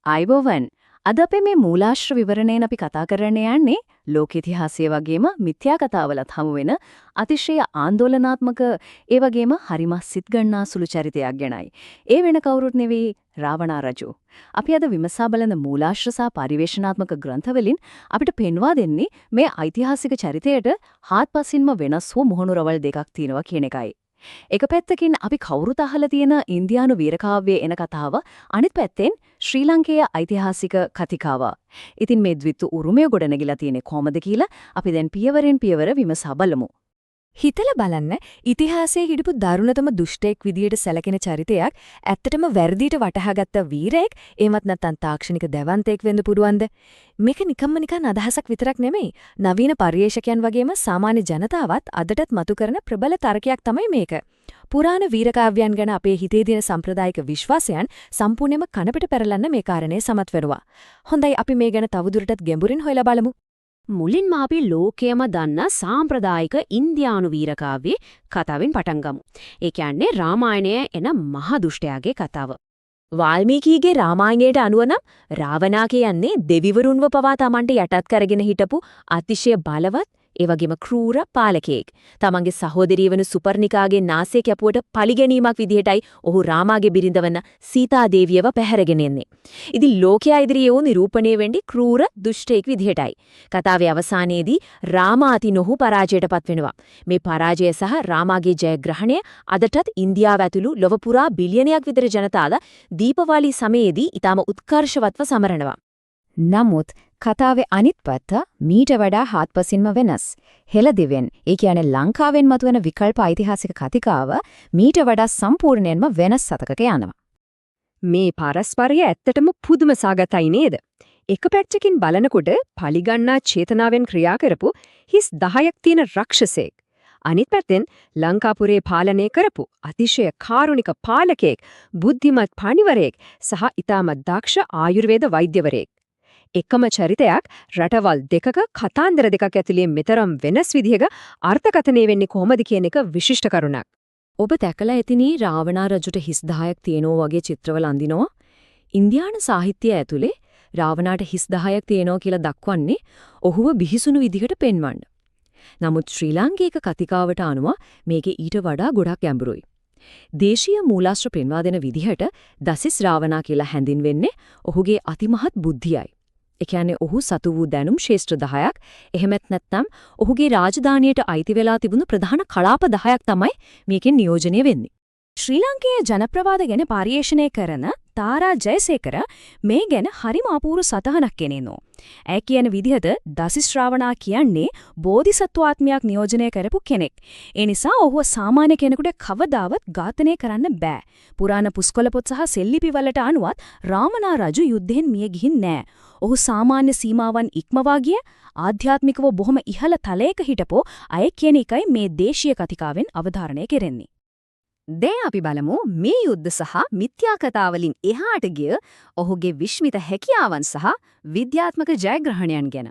අයිබෝවන් අද අපේ මේ මූලාශ්‍ර විවරණයෙන් අපි කතා කරන්න යන්නේ ලෝක ඉතිහාසයේ වගේම මිත්‍යා කතාවලත් හමු වෙන අතිශය ආందోලනාත්මක ඒ වගේම හරිම සිත් ගන්නා සුළු චරිතයක් ගැනයි. ඒ වෙන කවුරුත් නෙවෙයි රාවණා රජු. අපි අද විමසා බලන මූලාශ්‍ර සහ පරිවේශනාත්මක ග්‍රන්ථවලින් අපිට පෙන්වා දෙන්නේ මේ ඓතිහාසික චරිතයට හාත්පසින්ම වෙනස් වූ මුහුණුරවල් දෙකක් තියෙනවා කියන එකයි. එක පැත්තකින් අපි කවුරුත් අහලා තියෙන ඉන්දියානු වීරකාව්‍යයේ එන කතාව අනිත් පැත්තෙන් ශ්‍රී ලංකේය ඓතිහාසික කතිකාව. ඉතින් මේ ද්විත්ව උරුමය ගොඩනගිලා තියෙන්නේ කොහමද කියලා අපි දැන් පියවරෙන් පියවර විමසා බලමු. හිතලා බලන්න ඉතිහාසයේ හිටපු දරුණතම දුෂ්ටයෙක් විදියට සැලකෙන චරිතයක් ඇත්තටම වැරදියට වටහාගත්ත වීරයෙක් එමත් නැත්නම් තාක්ෂණික දැවන්තයෙක් වෙන්න පුරුවන්ද මේක නිකන් අදහසක් විතරක් නෙමෙයි නවීන පරිේශකයන් වගේම සාමාන්‍ය ජනතාවත් අදටත් මතු කරන ප්‍රබල තර්කයක් තමයි මේක පුරාණ වීරකාව්‍යයන් ගැන අපේ හිතේ තියෙන සම්ප්‍රදායික විශ්වාසයන් සම්පූර්ණයෙන්ම කනපිට පෙරලන්න මේ කාරණේ සමත් වෙනවා හොඳයි අපි මේ ගැන තවදුරටත් ගැඹුරින් හොයලා බලමු මුලින්ම අපි ලෝකයේම දන්න සාම්ප්‍රදායික ඉන්දියානු වීරකාව්‍යයේ කතාවෙන් පටන් ගමු. ඒ කියන්නේ රාමායනයේ එන මහ දුෂ්ටයාගේ කතාව. වාල්මීකිගේ රාමායනයට අනුව නම් රාවණා කියන්නේ දෙවිවරුන්ව පවා Tamanට යටත් කරගෙන හිටපු අතිශය බලවත් ඒ වගේම ක්‍රූර පාලකයෙක්. තමන්ගේ සහෝදරිය වන සුපර්ණිකාගේ නාසය කැපුවට පරිගැනීමක් විදිහටයි ඔහු රාමාගේ බිරිඳ වන සීතා දේවියව පැහැරගෙන එන්නේ. ඉතින් ලෝකයා ඉදිරියේ වූ නිරූපණය වෙන්නේ ක්‍රූර දුෂ්ටයෙක් විදිහටයි. කතාවේ අවසානයේදී රාමා අතිනොහු පරාජයටපත් වෙනවා. මේ පරාජය සහ රාමාගේ ජයග්‍රහණය අදටත් ඉන්දියාව ඇතුළු ලොව පුරා බිලියනයක් විතර ජනතාව දීපවලි සමයේදී ඊටම උත්කර්ෂවත්ව සමරනවා. නමුත් කතාවේ අනිත් පැත්ත මීට වඩා හාත්පසින්ම වෙනස්. හෙළදිවෙන්, ඒ කියන්නේ ලංකාවෙන් මතුවෙන විකල්ප ඓතිහාසික කතිකාව මීට වඩා සම්පූර්ණයෙන්ම වෙනස් සතකක යනවා. මේ පරස්පරය ඇත්තටම පුදුම සාගතයි නේද? එක පැත්තකින් බලනකොට පලිගන්නා චේතනාවෙන් ක්‍රියා කරපු හිස් 10ක් තියෙන රක්ෂසෙක්. අනිත් පැත්තෙන් ලංකාපුරේ පාලනය කරපු අතිශය කාරුණික පාලකයෙක්, බුද්ධිමත් පණිවරයෙක් සහ ඉතාමත් දක්ෂ ආයුර්වේද වෛද්‍යවරයෙක්. එකම චරිතයක් රටවල් දෙකක කතාන්දර දෙකක් ඇතුලේ මෙතරම් වෙනස් විදිහක අර්ථකථනය වෙන්නේ කොහොමද කියන එක විශිෂ්ට කරුණක්. ඔබ දැකලා ඇතිනී රාවණා රජුට හිස් 10ක් තියෙනවා වගේ චිත්‍රවල අඳිනවා. ඉන්දියානු සාහිත්‍යය ඇතුලේ රාවණාට හිස් 10ක් තියෙනවා කියලා දක්වන්නේ ඔහුව බිහිසුණු විදිහට පෙන්වන්න. නමුත් ශ්‍රී ලාංකික කතිකාවට අනුව මේකේ ඊට වඩා ගොඩක් ගැඹුරුයි. දේශීය මූලාශ්‍ර පෙන්වා දෙන විදිහට දසිස් රාවණා කියලා හැඳින්වෙන්නේ ඔහුගේ අතිමහත් බුද්ධියයි. ඒ කියන්නේ ඔහු සතු වූ දැනුම් ශේෂ්ත්‍ර 10ක් එහෙමත් නැත්නම් ඔහුගේ රාජධානියට අයිති වෙලා තිබුණු ප්‍රධාන කලාප 10ක් තමයි මේකෙන් නියෝජනය වෙන්නේ. ශ්‍රී ලංකේය ජනප්‍රවාද ගැන පරිශීලනය කරන තාරා ජයසේකර මේ ගැන හරිම අපූර්ව සටහනක් ගෙනෙනවා. ඇය කියන විදිහට දසිස් ශ්‍රාවණා කියන්නේ බෝධිසත්වාත්මයක් නියෝජනය කරපු කෙනෙක්. ඒ නිසා ඔහුව සාමාන්‍ය කෙනෙකුට කවදාවත් ඝාතනය කරන්න බෑ. පුරාණ පුස්කොළ පොත් සහ සෙල්ලිපි වලට අනුවත් රාමනා රජු යුද්ධෙන් මිය ගිහින් නෑ. ඔහු සාමාන්‍ය සීමාවන් ඉක්මවා ගිය ආධ්‍යාත්මිකව බොහොම ඉහළ තලයක හිටපෝ අය කියන එකයි මේ දේශීය කතිකාවෙන් අවධාරණය කෙරෙන්නේ. දැන් අපි බලමු මේ යුද්ධ සහ මිත්‍යා කතාවලින් එහාට ගිය ඔහුගේ විශ්මිත හැකියාවන් සහ විද්‍යාත්මක ජයග්‍රහණයන් ගැන.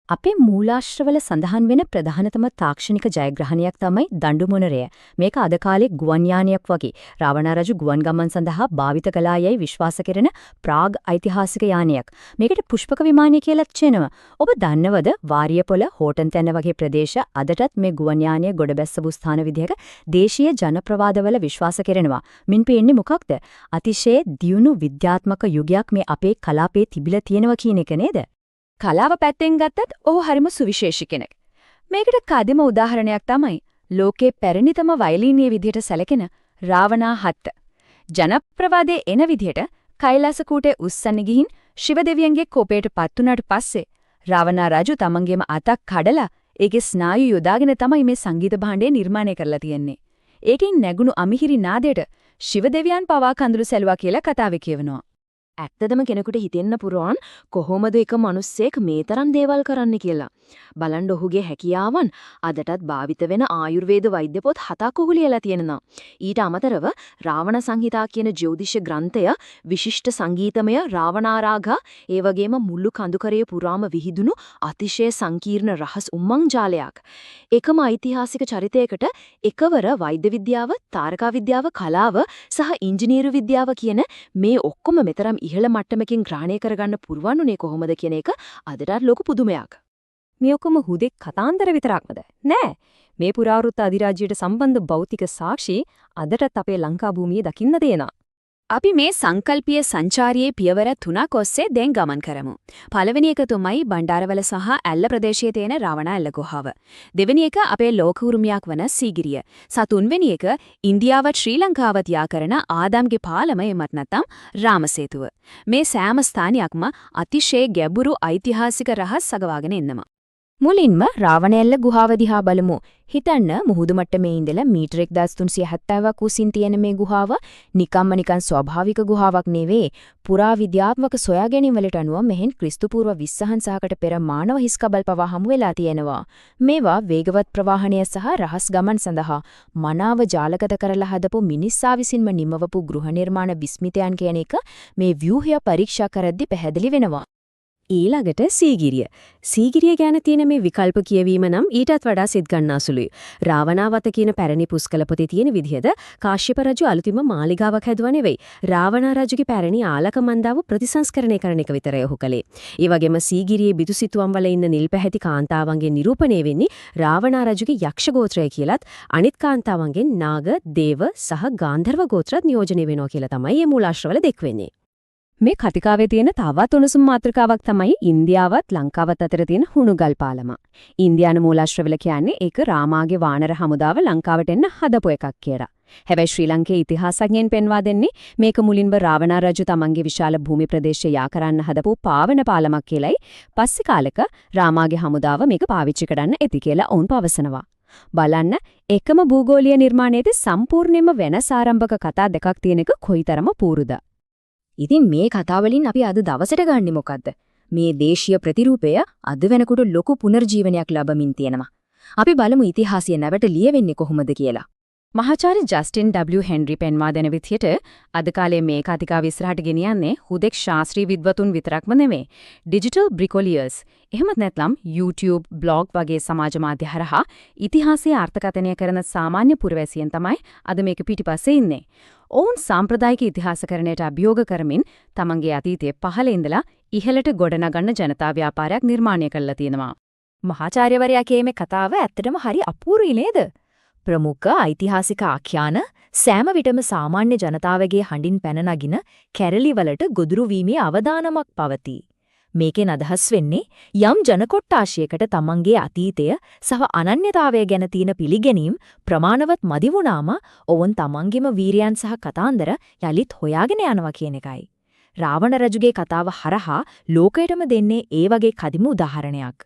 අපේ මූලාශ්‍රවල සඳහන් වෙන ප්‍රධානතම තාක්ෂණික ජයග්‍රහණයක් තමයි දඬුමොනරය. මේක අද කාලේ ගුවන් යානයක් වගේ රාවණා රජු ගුවන් ගමන් සඳහා භාවිත කළායයි විශ්වාස කරන ප්‍රාග් ඓතිහාසික යානයක්. මේකට පුෂ්පක විමානය කියලාත් කියනවා. ඔබ දන්නවද වාරියපොළ හෝටන් තැන්න වගේ ප්‍රදේශ අදටත් මේ ගුවන් යානය ගොඩබැස්සපු ස්ථාන විදිහක දේශීය ජනප්‍රවාදවල විශ්වාස කරනවා. මින් පෙන්නේ මොකක්ද? අතිශය දියුණු විද්‍යාත්මක යුගයක් මේ අපේ කලාපේ තිබිලා තියෙනවා කියන එක නේද? කලාව පැත්තෙන් ගත්තත් ඔහු හරිම සුවිශේෂී කෙනෙක්. මේකට කදිම උදාහරණයක් තමයි ලෝකේ පැරණිතම වයලීනිය විදිහට සැලකෙන රාවණා හත්ත. ජනප්‍රවාදයේ එන විදිහට කෛලාස කූටේ උස්සන්න ගිහින් ශිව දෙවියන්ගේ කෝපයට පත් වුණාට පස්සේ රාවණා රජු තමන්ගේම අතක් කඩලා ඒකේ ස්නායු යොදාගෙන තමයි මේ සංගීත භාණ්ඩය නිර්මාණය කරලා තියෙන්නේ. ඒකෙන් නැගුණු අමිහිරි නාදයට ශිව දෙවියන් පවා කඳුළු සැලුවා කියලා කතාවේ කියවෙනවා. ඇත්තදම කෙනෙකුට හිතෙන්න පුරවන් කොහොමද එක මිනිස්සෙක් මේ තරම් දේවල් කරන්න කියලා. බලන්න ඔහුගේ හැකියාවන් අදටත් භාවිත වෙන ආයුර්වේද වෛද්‍ය පොත් 7ක් ඔහු ලියලා තියෙනවා. ඊට අමතරව රාවණ සංහිතා කියන ජ්‍යොතිෂ ග්‍රන්ථය විශිෂ්ට සංගීතමය රාවණාරාගා ඒ වගේම මුළු කඳුකරයේ පුරාම විහිදුණු අතිශය සංකීර්ණ රහස් උම්මංජාලයක්. එකම ඓතිහාසික චරිතයකට එකවර වෛද්‍ය විද්‍යාව, තාරකා විද්‍යාව, කලාව සහ ඉංජිනේරු විද්‍යාව කියන මේ ඔක්කොම මෙතරම් ඉහළ මට්ටමකින් ග්‍රහණය කරගන්න පුරුවන් උනේ කොහොමද කියන එක අදටත් ලොකු පුදුමයක්. මේ ඔක්කොම හුදෙක් කතාන්දර විතරක්මද? නෑ. මේ පුරාවෘත්ත අධිරාජ්‍යයට සම්බන්ධ භෞතික සාක්ෂි අදටත් අපේ ලංකා භූමියේ දකින්න දෙනවා. අපි මේ සංකල්පීය සංචාරයේ පියවර 3ක් ඔස්සේ දැන් ගමන් කරමු. පළවෙනි එක තමයි බණ්ඩාරවල සහ ඇල්ල ප්‍රදේශයේ තියෙන රාවණ ඇල්ල ගුහාව. දෙවෙනි එක අපේ ලෝක උරුමයක් වන සීගිරිය. තුන්වෙනි එක ඉන්දියාවත් ශ්‍රී ලංකාවත් යා කරන ආදම්ගේ පාලම එමත් නැත්නම් රාමසේතුව. මේ සෑම ස්ථානයක්ම අතිශය ගැඹුරු ඓතිහාසික රහස් සගවාගෙන ඉන්නවා. මුලින්ම රාවණ ඇල්ල ගුහාව දිහා බලමු. හිතන්න මුහුදු මට්ටමේ ඉඳලා මීටර 1370ක් උසින් තියෙන මේ ගුහාව නිකන් ස්වාභාවික ගුහාවක් නෙවෙයි. පුරා විද්‍යාත්මක සොයාගැනීම් වලට අනුව මෙහෙන් ක්‍රිස්තු පූර්ව 20000කට පෙර මානව හිස්කබල් පවා හමු වෙලා තියෙනවා. මේවා වේගවත් ප්‍රවාහණය සහ රහස් ගමන් සඳහා මනාව ජාලගත කරලා හදපු මිනිස්සා විසින්ම නිමවපු ගෘහ නිර්මාණ විස්මිතයන් කියන එක මේ ව්‍යුහය පරීක්ෂා කරද්දී පැහැදිලි වෙනවා. ඊළඟට සීගිරිය. සීගිරිය ගැන තියෙන මේ විකල්ප කියවීම නම් ඊටත් වඩා සිත් ගන්නාසුළුයි. රාවණාවත කියන පැරණි පුස්කල පොතේ තියෙන විදිහද කාශ්‍යප රජු අලුතින්ම මාලිගාවක් හැදුවා නෙවෙයි. රාවණ රජුගේ පැරණි ආලක මන්දාව ප්‍රතිසංස්කරණය කරන එක විතරයි ඔහු කළේ. ඒ වගේම සීගිරියේ බිතුසිතුවම් වල ඉන්න නිල් පැහැති කාන්තාවන්ගේ නිරූපණය වෙන්නේ රාවණ රජුගේ යක්ෂ ගෝත්‍රය කියලත් අනිත් කාන්තාවන්ගෙන් නාග, දේව සහ ගාන්ධර්ව ගෝත්‍රත් නියෝජනය වෙනවා කියලා තමයි මේ මූලාශ්‍රවල දැක්වෙන්නේ. මේ කතිකාවේ තියෙන තවත් උණුසුම් මාතෘකාවක් තමයි ඉන්දියාවත් ලංකාවත් අතර තියෙන හුණුගල් පාලම. ඉන්දියානු මූලාශ්‍රවල කියන්නේ ඒක රාමාගේ වානර හමුදාව ලංකාවට එන්න හදපු එකක් කියලා. හැබැයි ශ්‍රී ලංකේ ඉතිහාසඥයන් පෙන්වා දෙන්නේ මේක මුලින්ම රාවණ රජු තමන්ගේ විශාල භූමි ප්‍රදේශය යා කරන්න හදපු පාවන පාලමක් කියලයි. පස්සේ කාලෙක රාමාගේ හමුදාව මේක පාවිච්චි කරන්න ඇති කියලා ඔවුන් පවසනවා. බලන්න එකම භූගෝලීය නිර්මාණයේදී සම්පූර්ණයෙන්ම වෙනස් ආරම්භක කතා දෙකක් තියෙන එක කොයිතරම් පුරුද. ඉතින් මේ කතාවලින් අපි අද දවසට ගන්නෙ මොකද්ද? මේ දේශීය ප්‍රතිරූපය අද වෙනකොට ලොකු පුනර්ජීවනයක් ලැබමින් තියෙනවා. අපි බලමු ඉතිහාසය නැවට ලියවෙන්නේ කොහොමද කියලා. මහාචාර්ය ජස්ටින් W. හෙන්රි පෙන්වා දෙන විදිහට අද කාලේ මේ කතිකාව ඉස්සරහට ගෙනියන්නේ හුදෙක් ශාස්ත්‍රීය විද්වතුන් විතරක්ම නෙමෙයි. ඩිජිටල් බ්‍රිකොලියර්ස් එහෙමත් නැත්නම් YouTube, blog වගේ සමාජ මාධ්‍ය හරහා ඉතිහාසයේ අර්ථකථනය කරන සාමාන්‍ය පුරවැසියන් තමයි අද මේක පිටිපස්සේ ඉන්නේ. ඔවුන් සාම්ප්‍රදායික ඉතිහාසකරණයට අභියෝග කරමින් තමන්ගේ අතීතයේ පහළ ඉඳලා ඉහළට ගොඩනගන්න ජනතා ව්‍යාපාරයක් නිර්මාණය කරලා තියෙනවා. මහාචාර්යවරයා කියමේ කතාව ඇත්තටම හරි අපූර්වයි නේද? ප්‍රමුඛ ඓතිහාසික ආඛ්‍යාන සෑම විටම සාමාන්‍ය ජනතාවගේ හඬින් පැන නගින කැරලිවලට ගොදුරු වීමේ අවදානමක් පවතී. මේකෙන් අදහස් වෙන්නේ යම් ජනකොට්ටාශයකට තමන්ගේ අතීතය සහ අනන්‍යතාවය ගැන තියෙන පිළිගැනීම් ප්‍රමාණවත් මදි වුණාම ඔවුන් තමන්ගේම වීරයන් සහ කතාන්දර යලිත් හොයාගෙන යනවා කියන එකයි. රාවණ රජුගේ කතාව හරහා ලෝකයටම දෙන්නේ ඒ වගේ කදිම උදාහරණයක්.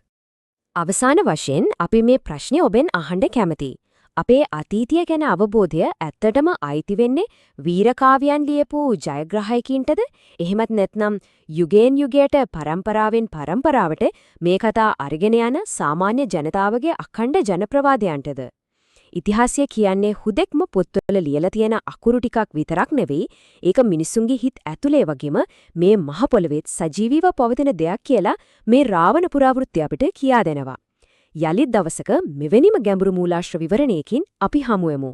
අවසාන වශයෙන් අපි මේ ප්‍රශ්නේ ඔබෙන් අහන්න කැමතියි. අපේ අතීතය ගැන අවබෝධය ඇත්තටම අයිති වෙන්නේ වීරකාව්‍යයන් ලියපු ජයග්‍රාහකයින්ටද? එහෙමත් නැත්නම් යුගයෙන් යුගයට පරම්පරාවෙන් පරම්පරාවට මේ කතා අරගෙන යන සාමාන්‍ය ජනතාවගේ අඛණ්ඩ ජනප්‍රවාදයන්ටද? ඉතිහාසය කියන්නේ හුදෙක්ම පොත්වල ලියලා තියෙන අකුරු ටිකක් විතරක් නෙවෙයි, ඒක මිනිසුන්ගේ හිත ඇතුලේ වගේම මේ මහ පොළොවේත් සජීවීව පවතින දෙයක් කියලා මේ රාවණ පුරාවෘත්ති අපිට කියා දෙනවා. යලිත් දවසක මෙවැනිම ගැඹුරු මූලාශ්‍ර විවරණයකින් අපි හමුවෙමු.